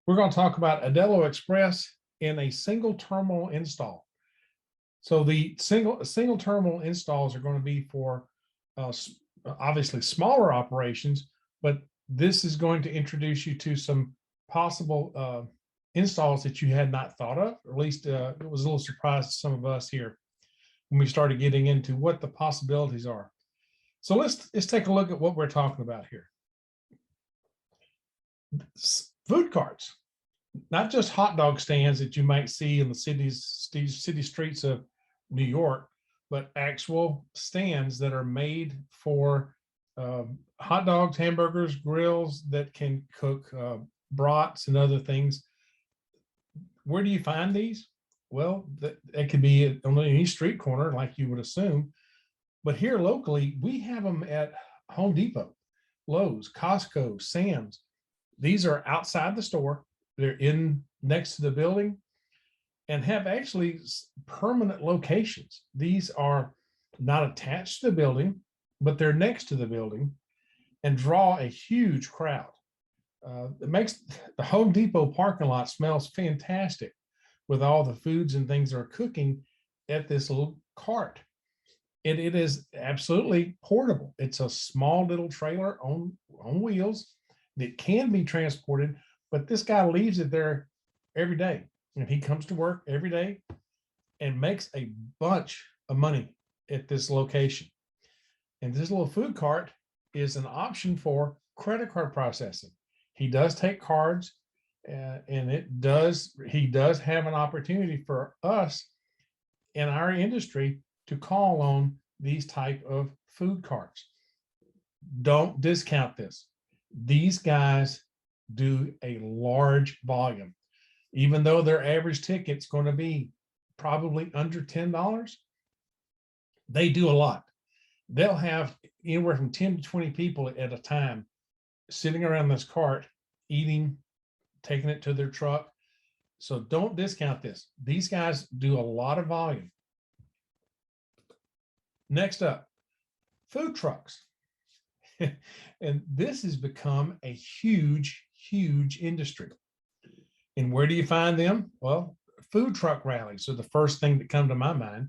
We're going to talk about Aldelo Express in a single terminal install. So the single terminal installs are going to be for obviously smaller operations, but this is going to introduce you to some possible installs that you had not thought of, or at least it was a little surprise to some of us here when we started getting into what the possibilities are. So let's take a look at what we're talking about here. Food carts, not just hot dog stands that you might see in the city streets of New York, but actual stands that are made for hot dogs, hamburgers, grills that can cook brats and other things. Where do you find these? Well, it could be on any street corner, like you would assume. But here locally, we have them at Home Depot, Lowe's, Costco, Sam's. These are outside the store. They're in next to the building and have actually permanent locations. These are not attached to the building, but they're next to the building and draw a huge crowd. It makes the Home Depot parking lot smells fantastic with all the foods and things they're cooking at this little cart. And it is absolutely portable. It's a small little trailer on wheels that can be transported, but this guy leaves it there every day. And he comes to work every day and makes a bunch of money at this location. And this little food cart is an option for credit card processing. He does take cards, and he does have an opportunity for us in our industry to call on these type of food carts. Don't discount this. These guys do a large volume. Even though their average ticket's going to be probably under $10, they do a lot. They'll have anywhere from 10 to 20 people at a time sitting around this cart, eating, taking it to their truck. So don't discount this. These guys do a lot of volume. Next up, food trucks. And this has become a huge, huge industry. And where do you find them? Well, food truck rallies are the first thing that come to my mind.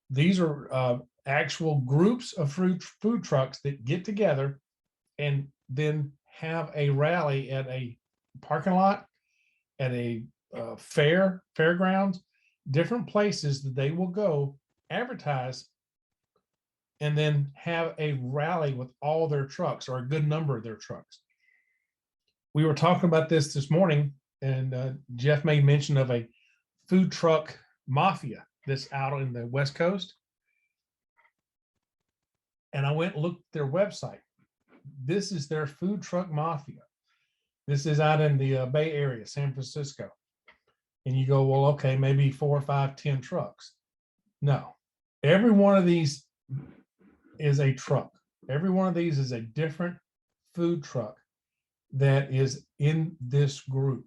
These are actual groups of food trucks that get together and then have a rally at a parking lot, at a fairgrounds, different places that they will go advertise and then have a rally with all their trucks, or a good number of their trucks. We were talking about this morning, and Jeff made mention of a food truck mafia that's out on the West Coast. And I went and looked at their website. This is their food truck mafia. This is out in the Bay Area, San Francisco. And you go, well, okay, maybe 4 or 5, 10 trucks. No, every one of these is a truck. Every one of these is a different food truck that is in this group,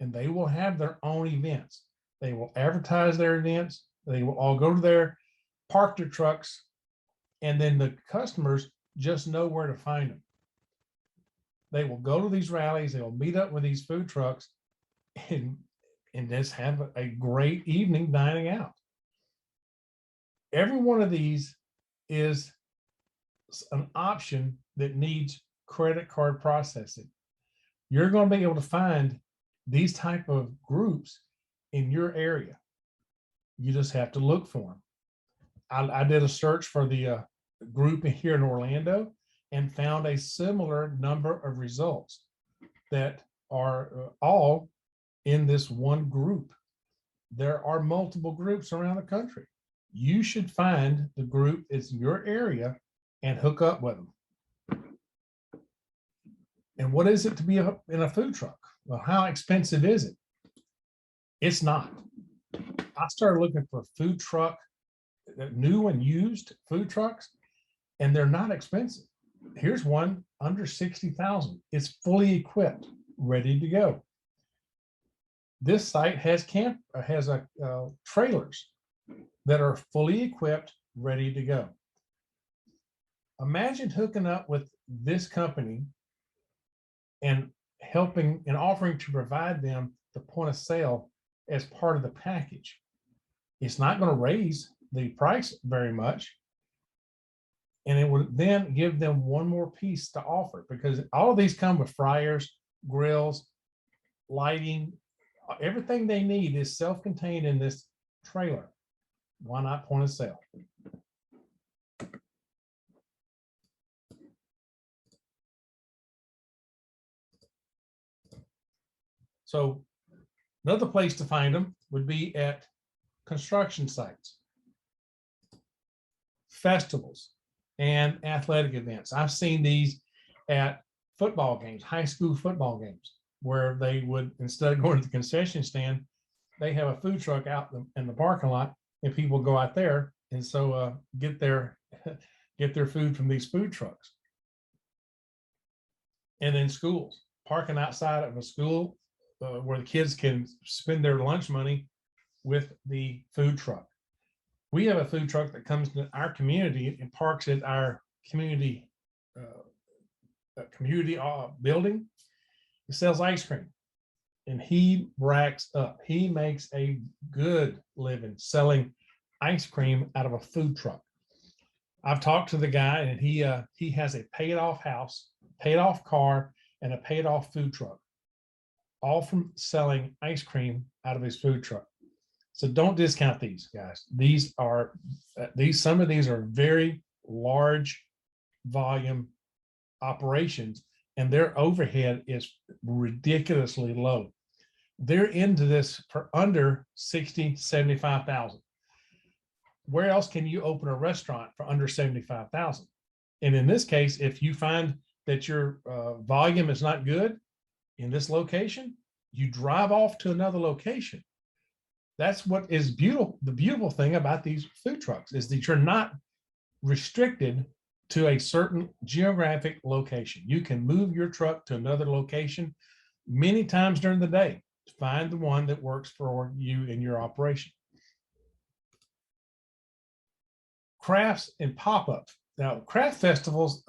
and they will have their own events. They will advertise their events. They will all go to there, park their trucks, and then the customers just know where to find them. They will go to these rallies. They will meet up with these food trucks and just have a great evening dining out. Every one of these is an option that needs credit card processing. You're going to be able to find these type of groups in your area. You just have to look for them. I did a search for the group here in Orlando and found a similar number of results that are all in this one group. There are multiple groups around the country. You should find the group that's in your area and hook up with them. And what is it to be in a food truck? Well, how expensive is it? It's not. I started looking for food truck, new and used food trucks, and they're not expensive. Here's one under $60,000. It's fully equipped, ready to go. This site has trailers that are fully equipped, ready to go. Imagine hooking up with this company and helping and offering to provide them the point of sale as part of the package. It's not going to raise the price very much. And it would then give them one more piece to offer, because all of these come with fryers, grills, lighting, everything they need is self-contained in this trailer. Why not point of sale? So another place to find them would be at construction sites, festivals, and athletic events. I've seen these at football games, high school football games, where they would, instead of going to the concession stand, they have a food truck out in the parking lot, and people go out there and so get their food from these food trucks. And then schools, parking outside of a school where the kids can spend their lunch money with the food truck. We have a food truck that comes to our community and parks at our community building. It sells ice cream, and he racks up. He makes a good living selling ice cream out of a food truck. I've talked to the guy, and he has a paid off house, paid off car, and a paid off food truck, all from selling ice cream out of his food truck. So don't discount these, guys. Some of these are very large volume operations, and their overhead is ridiculously low. They're into this for under 60, 75,000. Where else can you open a restaurant for under 75,000? And in this case, if you find that your volume is not good in this location, you drive off to another location. That's what is beautiful. The beautiful thing about these food trucks is that you're not restricted to a certain geographic location. You can move your truck to another location many times during the day to find the one that works for you in your operation. Crafts and pop-ups. Now, craft festivals,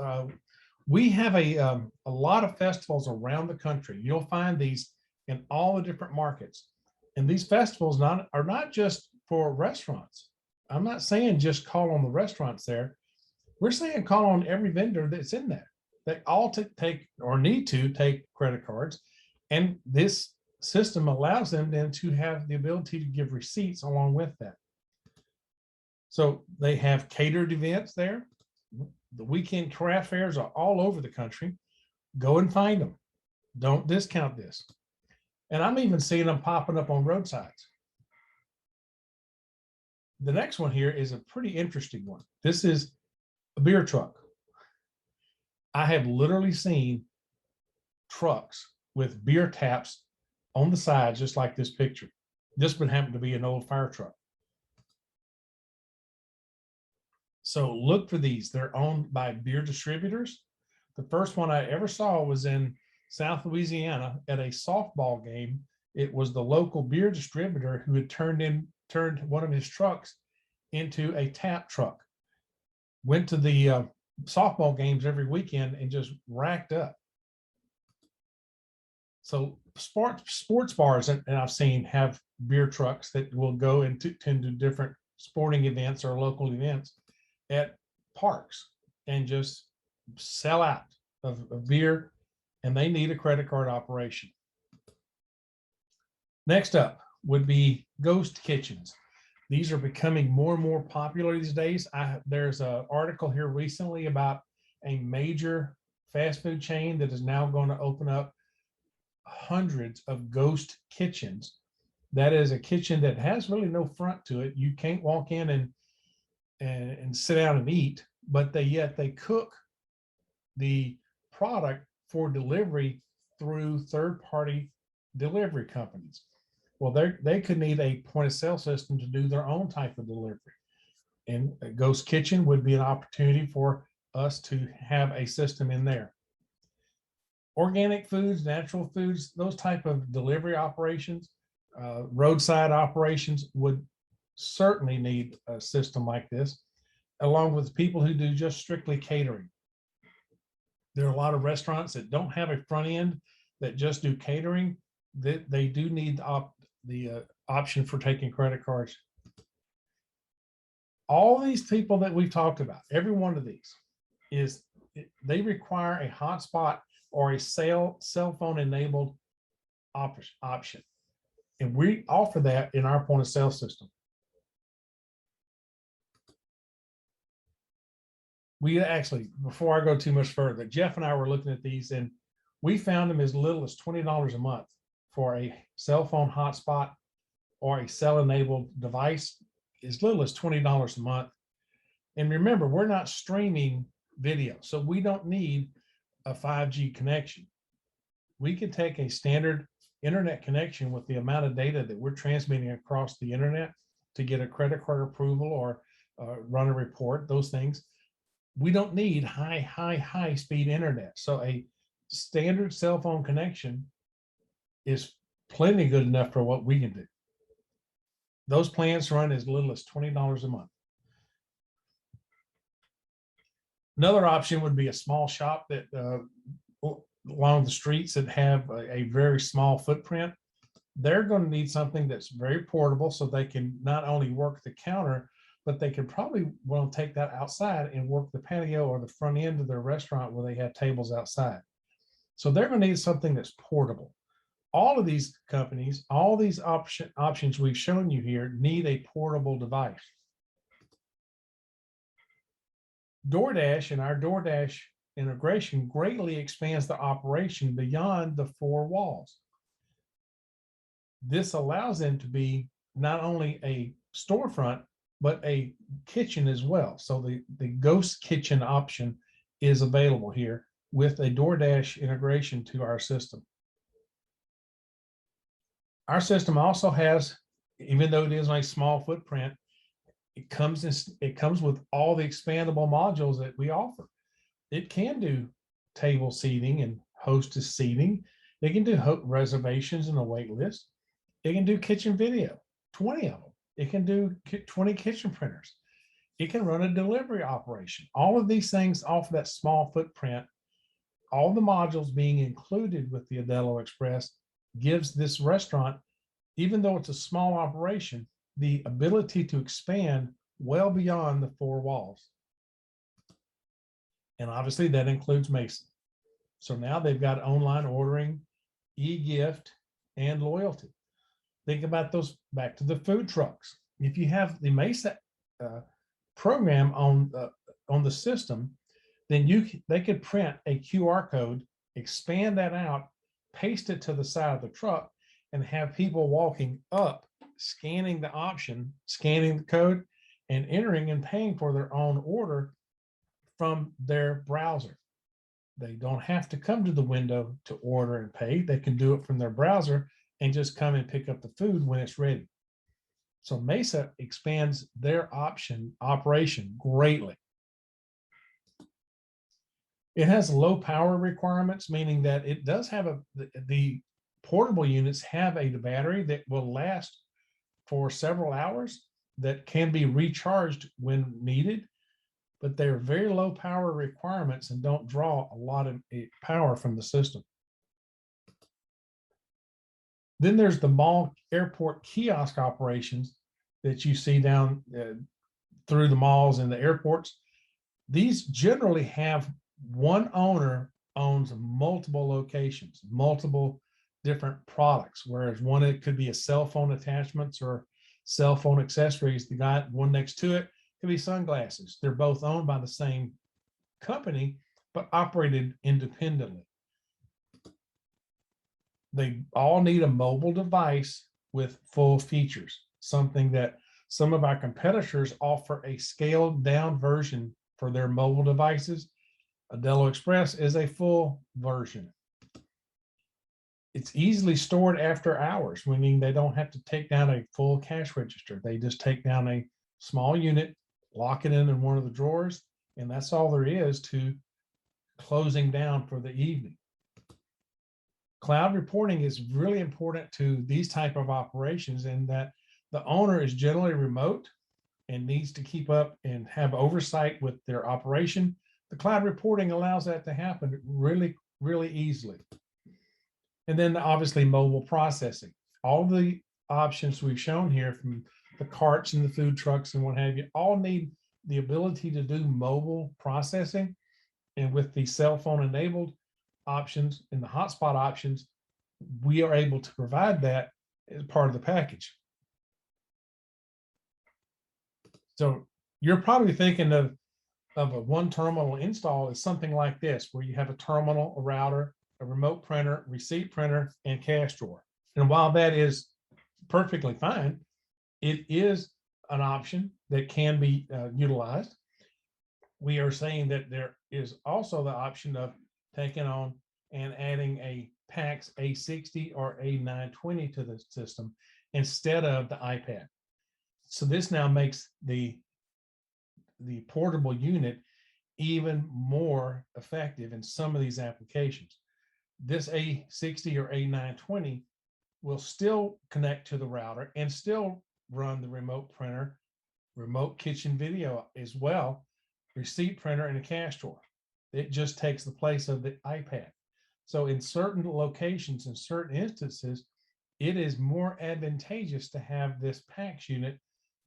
we have a lot of festivals around the country. You'll find these in all the different markets. And these festivals are not just for restaurants. I'm not saying just call on the restaurants there. We're saying call on every vendor that's in there. They all take or need to take credit cards. And this system allows them then to have the ability to give receipts along with that. So they have catered events there. The weekend craft fairs are all over the country. Go and find them. Don't discount this. And I'm even seeing them popping up on roadsides. The next one here is a pretty interesting one. This is a beer truck. I have literally seen trucks with beer taps on the side, just like this picture. This one happened to be an old fire truck. So look for these. They're owned by beer distributors. The first one I ever saw was in South Louisiana at a softball game. It was the local beer distributor who had turned one of his trucks into a tap truck. Went to the softball games every weekend and just racked up. So sports bars, and I've seen, have beer trucks that will go into different sporting events or local events at parks and just sell out of beer, and they need a credit card operation. Next up would be ghost kitchens. These are becoming more and more popular these days. There's an article here recently about a major fast food chain that is now going to open up hundreds of ghost kitchens. That is a kitchen that has really no front to it. You can't walk in and sit down and eat, but yet they cook the product for delivery through third-party delivery companies. Well, they could need a point of sale system to do their own type of delivery. And a ghost kitchen would be an opportunity for us to have a system in there. Organic foods, natural foods, those type of delivery operations, roadside operations would certainly need a system like this, along with people who do just strictly catering. There are a lot of restaurants that don't have a front end that just do catering, that they do need the option for taking credit cards. All these people that we've talked about, every one of these they require a hotspot or a cell phone enabled option. And we offer that in our point of sale system. We actually, before I go too much further, Jeff and I were looking at these and we found them as little as $20 a month for a cell phone hotspot or a cell enabled device, as little as $20 a month. And remember, we're not streaming video, so we don't need a 5G connection. We can take a standard internet connection with the amount of data that we're transmitting across the internet to get a credit card approval or run a report, those things. We don't need high speed internet. So a standard cell phone connection is plenty good enough for what we can do. Those plans run as little as $20 a month. Another option would be a small shop that along the streets that have a very small footprint. They're going to need something that's very portable so they can not only work the counter, but they could probably want to take that outside and work the patio or the front end of their restaurant where they have tables outside. So they're going to need something that's portable. All of these companies, all these options we've shown you here need a portable device. DoorDash and our DoorDash integration greatly expands the operation beyond the four walls. This allows them to be not only a storefront, but a kitchen as well. So the ghost kitchen option is available here with a DoorDash integration to our system. Our system also has, even though it is a small footprint, it comes with all the expandable modules that we offer. It can do table seating and hostess seating. It can do reservations and a wait list. It can do kitchen video, 20 of them. It can do 20 kitchen printers. It can run a delivery operation. All of these things off that small footprint, all the modules being included with the Aldelo Express gives this restaurant, even though it's a small operation, the ability to expand well beyond the four walls. And obviously that includes Mesa. So now they've got online ordering, e-gift, and loyalty. Think about those, back to the food trucks. If you have the Mesa program on the system, then they could print a QR code, expand that out, paste it to the side of the truck, and have people walking up, scanning the option, scanning the code, and entering and paying for their own order from their browser. They don't have to come to the window to order and pay. They can do it from their browser and just come and pick up the food when it's ready. So Mesa expands their operation greatly. It has low power requirements, meaning that it does have the portable units have a battery that will last for several hours that can be recharged when needed, but they're very low power requirements and don't draw a lot of power from the system. Then there's the mall airport kiosk operations that you see down through the malls and the airports. These generally have one owner owns multiple locations, multiple different products, whereas one, it could be a cell phone attachments or cell phone accessories. The guy, one next to it could be sunglasses. They're both owned by the same company, but operated independently. They all need a mobile device with full features, something that some of our competitors offer a scaled down version for their mobile devices. Aldelo Express is a full version. It's easily stored after hours, meaning they don't have to take down a full cash register. They just take down a small unit, lock it in one of the drawers, and that's all there is to closing down for the evening. Cloud reporting is really important to these type of operations in that the owner is generally remote and needs to keep up and have oversight with their operation. The cloud reporting allows that to happen really, really easily. And then obviously mobile processing. All the options we've shown here, from the carts and the food trucks and what have you, all need the ability to do mobile processing. And with the cell phone enabled options and the hotspot options, we are able to provide that as part of the package. So you're probably thinking of a one terminal install is something like this, where you have a terminal, a router, a remote printer, receipt printer, and cash drawer. And while that is perfectly fine, it is an option that can be utilized. We are saying that there is also the option of taking on and adding a PAX A60 or A920 to the system instead of the iPad. So this now makes the portable unit even more effective in some of these applications. This A60 or A920 will still connect to the router and still run the remote printer, remote kitchen video as well, receipt printer, and a cash drawer. It just takes the place of the iPad. So in certain locations, in certain instances, it is more advantageous to have this PAX unit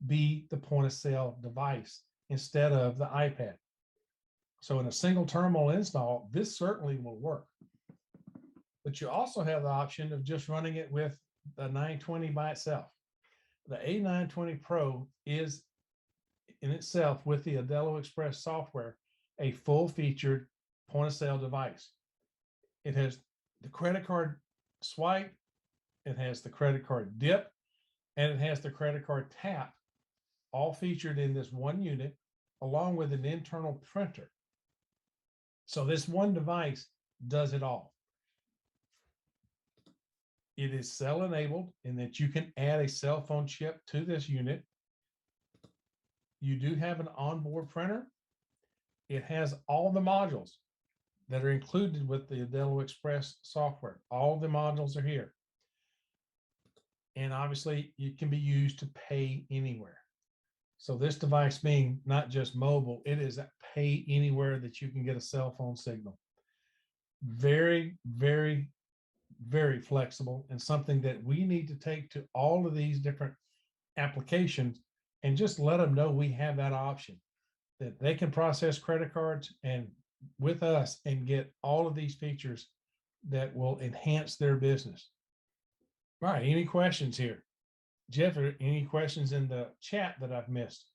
be the point of sale device instead of the iPad. So in a single terminal install, this certainly will work. But you also have the option of just running it with the 920 by itself. The A920 Pro is in itself, with the Aldelo Express software, a full-featured point-of-sale device. It has the credit card swipe, it has the credit card dip, and it has the credit card tap, all featured in this one unit, along with an internal printer. So this one device does it all. It is cell enabled in that you can add a cell phone chip to this unit. You do have an onboard printer. It has all the modules that are included with the Aldelo Express software. All the modules are here. And obviously it can be used to pay anywhere. So this device being not just mobile, it is a pay anywhere that you can get a cell phone signal. Very, very, very flexible, and something that we need to take to all of these different applications and just let them know we have that option, that they can process credit cards and with us and get all of these features that will enhance their business. All right, any questions here? Jeff, are any questions in the chat that I've missed?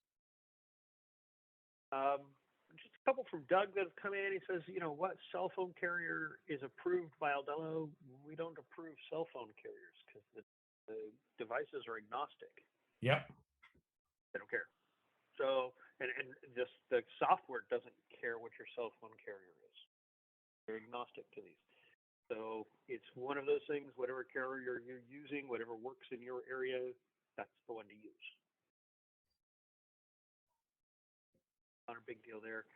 Just a couple from Doug that have come in. He says, what cell phone carrier is approved by Aldelo? We don't approve cell phone carriers because the devices are agnostic. Yep. They don't care. So, and the software doesn't care what your cell phone carrier is. They're agnostic to these. So it's one of those things, whatever carrier you're using, whatever works in your area, that's the one to use. Not a big deal there.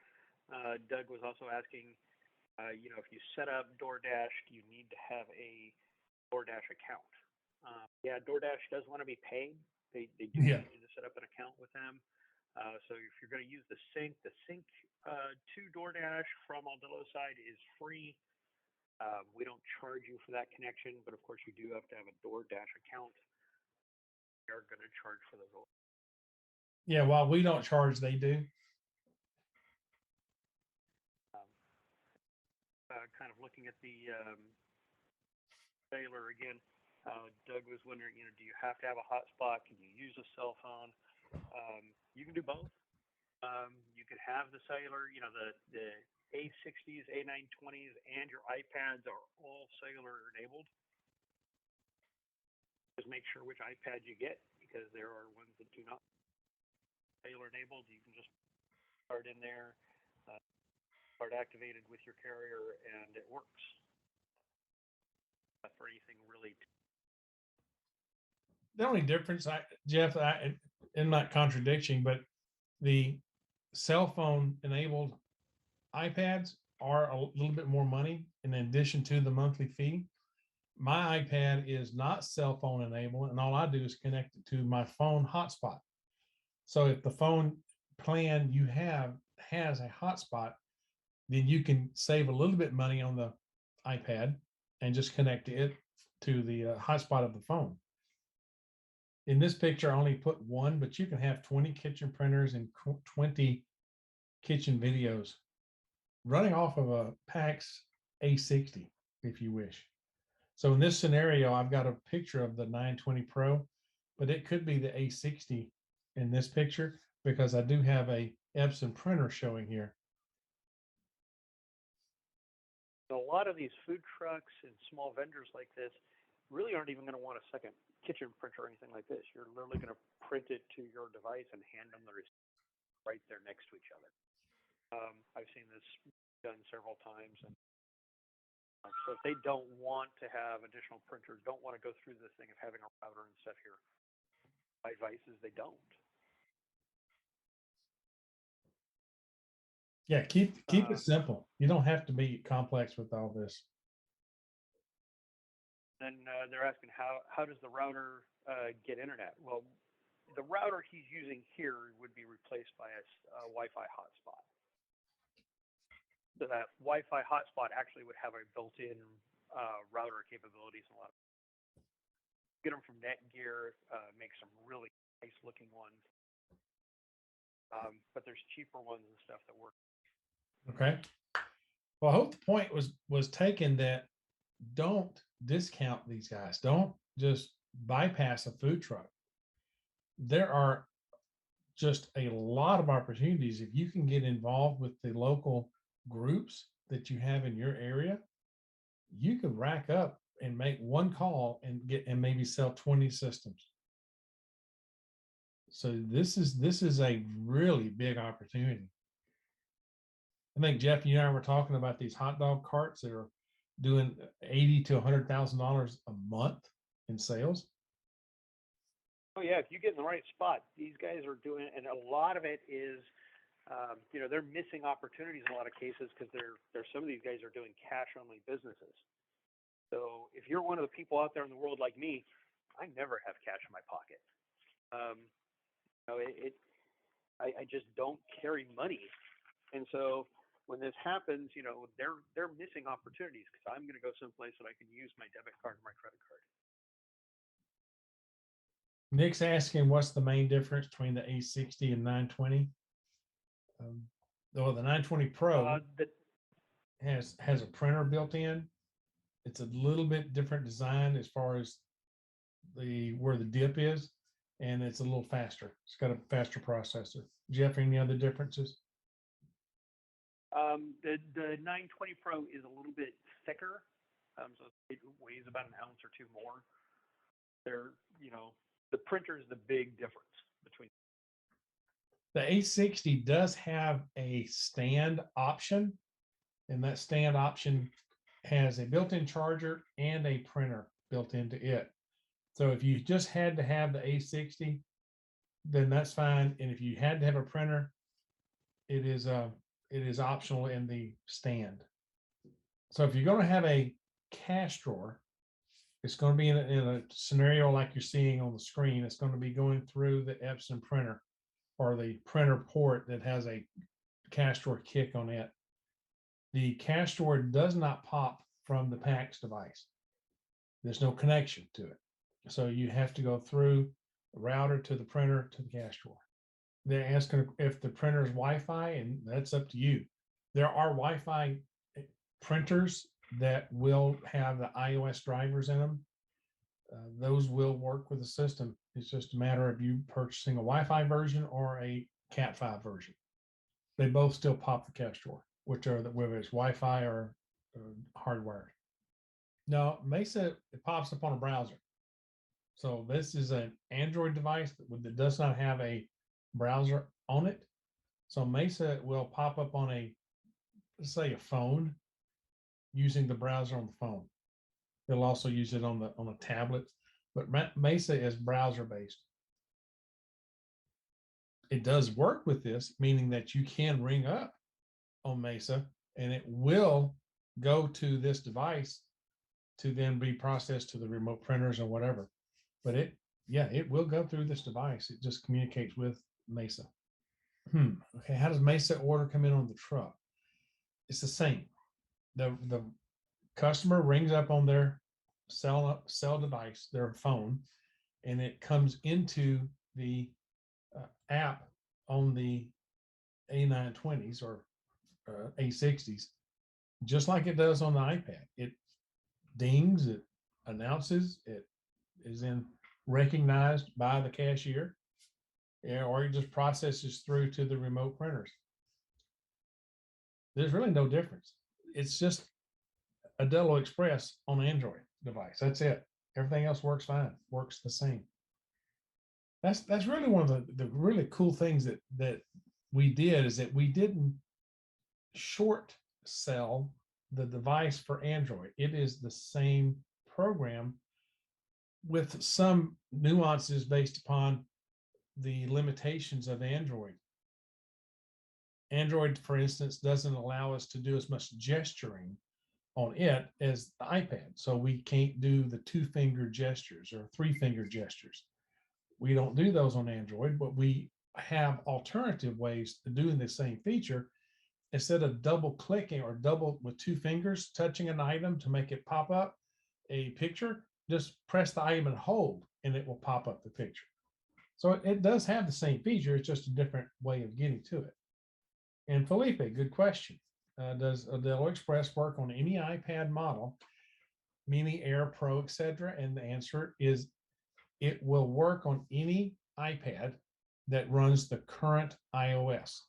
Doug was also asking, if you set up DoorDash, do you need to have a DoorDash account? Yeah, DoorDash does want to be paid. They do need you to set up an account with them. So if you're going to use the sync to DoorDash from Aldelo's side is free. We don't charge you for that connection, but of course you do have to have a DoorDash account. We are going to charge for those. Yeah, while we don't charge, they do. Kind of looking at the cellular again. Doug was wondering, do you have to have a hotspot? Can you use a cell phone? You can do both. You could have the cellular, the A60s, A920s, and your iPads are all cellular enabled. Just make sure which iPad you get, because there are ones that do not cellular enabled. You can just start in there, start activated with your carrier, and it works. For anything really. The only difference, Jeff, in not contradiction, but the cell phone enabled iPads are a little bit more money in addition to the monthly fee. My iPad is not cell phone enabled, and all I do is connect it to my phone hotspot. So if the phone plan you have has a hotspot, then you can save a little bit money on the iPad and just connect it to the hotspot of the phone. In this picture, I only put one, but you can have 20 kitchen printers and 20 kitchen videos running off of a PAX A60, if you wish. So in this scenario, I've got a picture of the 920 Pro, but it could be the A60 in this picture because I do have a Epson printer showing here. A lot of these food trucks and small vendors like this really aren't even going to want a second kitchen printer or anything like this. You're literally going to print it to your device and hand them the receipt right there next to each other. I've seen this done several times, and so if they don't want to have additional printers, don't want to go through this thing of having a router and stuff here by devices, they don't. Yeah, keep it simple. You don't have to be complex with all this. Then they're asking how does the router get internet? Well, the router he's using here would be replaced by a Wi-Fi hotspot. So that Wi-Fi hotspot actually would have a built-in router capabilities and a lot of get them from Netgear, make some really nice-looking ones. But there's cheaper ones and stuff that work. Okay. Well, I hope the point was taken that don't discount these guys. Don't just bypass a food truck. There are just a lot of opportunities if you can get involved with the local groups that you have in your area. You could rack up and make one call and maybe sell 20 systems. So this is a really big opportunity. I think Jeff, you and I were talking about these hot dog carts that are doing $80,000 to $100,000 a month in sales. Oh yeah, if you get in the right spot, these guys are doing, and a lot of it is, they're missing opportunities in a lot of cases because there's some of these guys are doing cash-only businesses. So if you're one of the people out there in the world like me, I never have cash in my pocket. I just don't carry money, and so when this happens, they're missing opportunities because I'm going to go someplace that I can use my debit card or my credit card. Nick's asking what's the main difference between the A60 and 920. The 920 Pro has a printer built in. It's a little bit different design as far as where the dip is, and it's a little faster. It's got a faster processor. Jeff, any other differences? The 920 Pro is a little bit thicker, so it weighs about an ounce or two more. The printer is the big difference between. The A60 does have a stand option, and that stand option has a built-in charger and a printer built into it. So if you just had to have the A60, then that's fine. And if you had to have a printer, it is optional in the stand. So if you're going to have a cash drawer, it's going to be in a scenario like you're seeing on the screen. It's going to be going through the Epson printer or the printer port that has a cash drawer kick on it. The cash drawer does not pop from the PAX device. There's no connection to it. So you have to go through the router to the printer to the cash drawer. They're asking if the printer is Wi-Fi, and that's up to you. There are Wi-Fi printers that will have the iOS drivers in them. Those will work with the system. It's just a matter of you purchasing a Wi-Fi version or a Cat5 version. They both still pop the cash drawer, whether it's Wi-Fi or hardwired. No, Mesa, it pops up on a browser. So this is an Android device that does not have a browser on it. So Mesa will pop up on let's say a phone using the browser on the phone. They'll also use it on a tablet, but Mesa is browser based. It does work with this, meaning that you can ring up on Mesa and it will go to this device to then be processed to the remote printers or whatever. But it will go through this device. It just communicates with Mesa. Okay, how does Mesa order come in on the truck? It's the same. The customer rings up on their cell device, their phone, and it comes into the app on the A920s or A60s, just like it does on the iPad. It dings, it announces, it is then recognized by the cashier, or it just processes through to the remote printers. There's really no difference. It's just Aldelo Express on Android device. That's it. Everything else works fine, works the same. That's really one of the really cool things that we did, is that we didn't short sell the device for Android. It is the same program with some nuances based upon the limitations of Android. Android, for instance, doesn't allow us to do as much gesturing on it as the iPad. So we can't do the 2-finger gestures or 3-finger gestures. We don't do those on Android, but we have alternative ways to doing the same feature. Instead of double clicking or double with 2 fingers touching an item to make it pop up a picture, just press the item and hold, and it will pop up the picture. So it does have the same feature. It's just a different way of getting to it. And Felipe, good question. Does Aldelo Express work on any iPad model, Mini, Air, Pro, etc.? And the answer is it will work on any iPad that runs the current iOS.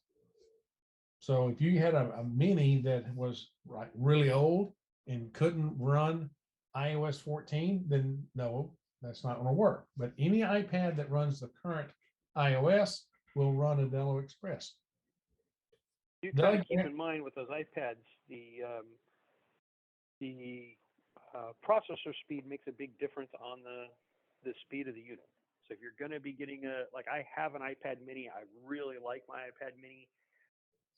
So if you had a Mini that was really old and couldn't run iOS 14, then no, that's not going to work. But any iPad that runs the current iOS will run Aldelo Express. You kind of keep in mind with those iPads, the processor speed makes a big difference on the speed of the unit. So if you're going to be getting like I have an iPad Mini, I really like my iPad Mini.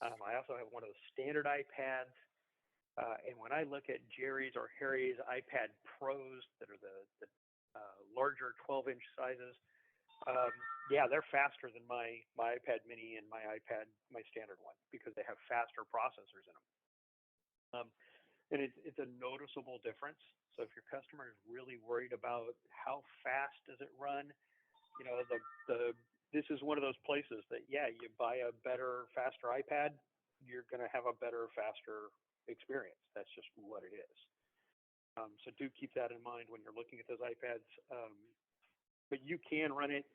I also have one of those standard iPads. And when I look at Jerry's or Harry's iPad Pros that are the larger 12-inch sizes, yeah, they're faster than my iPad Mini and my standard one, because they have faster processors in them. And it's a noticeable difference. So if your customer is really worried about how fast does it run, you know, this is one of those places that, yeah, you buy a better, faster iPad, you're going to have a better, faster experience. That's just what it is. So do keep that in mind when you're looking at those iPads. But you can run it.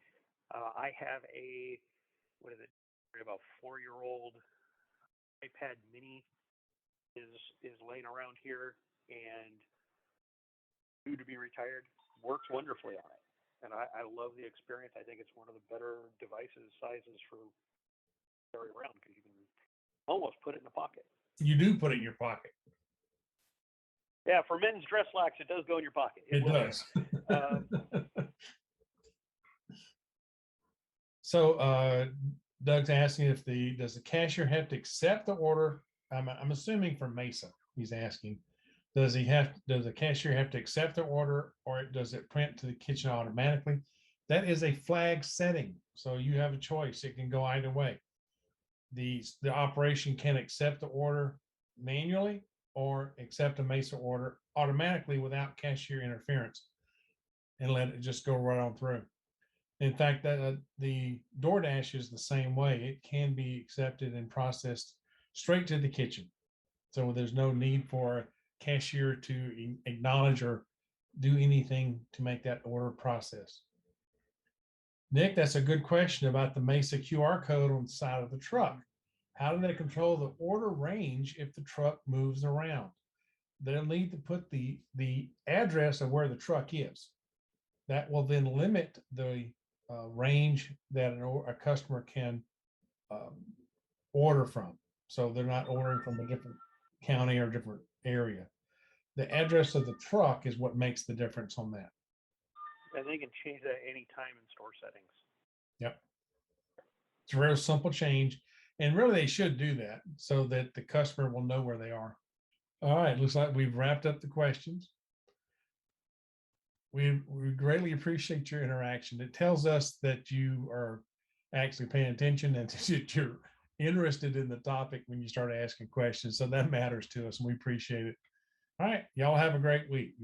I have about 4-year-old iPad Mini is laying around here, and due to be retired, works wonderfully on it. And I love the experience. I think it's one of the better sizes for carry around, because you can almost put it in a pocket. You do put it in your pocket. Yeah, for men's dress slacks, it does go in your pocket. It does. So Doug's asking does the cashier have to accept the order? I'm assuming for Mesa, he's asking, does the cashier have to accept the order, or does it print to the kitchen automatically? That is a flag setting, so you have a choice. It can go either way. The operation can accept the order manually or accept a Mesa order automatically without cashier interference and let it just go right on through. In fact, the DoorDash is the same way. It can be accepted and processed straight to the kitchen. So there's no need for a cashier to acknowledge or do anything to make that order process. Nick, that's a good question about the Mesa QR code on the side of the truck. How do they control the order range if the truck moves around? They'll need to put the address of where the truck is. That will then limit the range that a customer can order from. So they're not ordering from a different county or different area. The address of the truck is what makes the difference on that. And they can change that anytime in store settings. Yep. It's a very simple change. And really, they should do that so that the customer will know where they are. All right. Looks like we've wrapped up the questions. We greatly appreciate your interaction. It tells us that you are actually paying attention and that you're interested in the topic when you start asking questions. So that matters to us, and we appreciate it. All right. Y'all have a great week.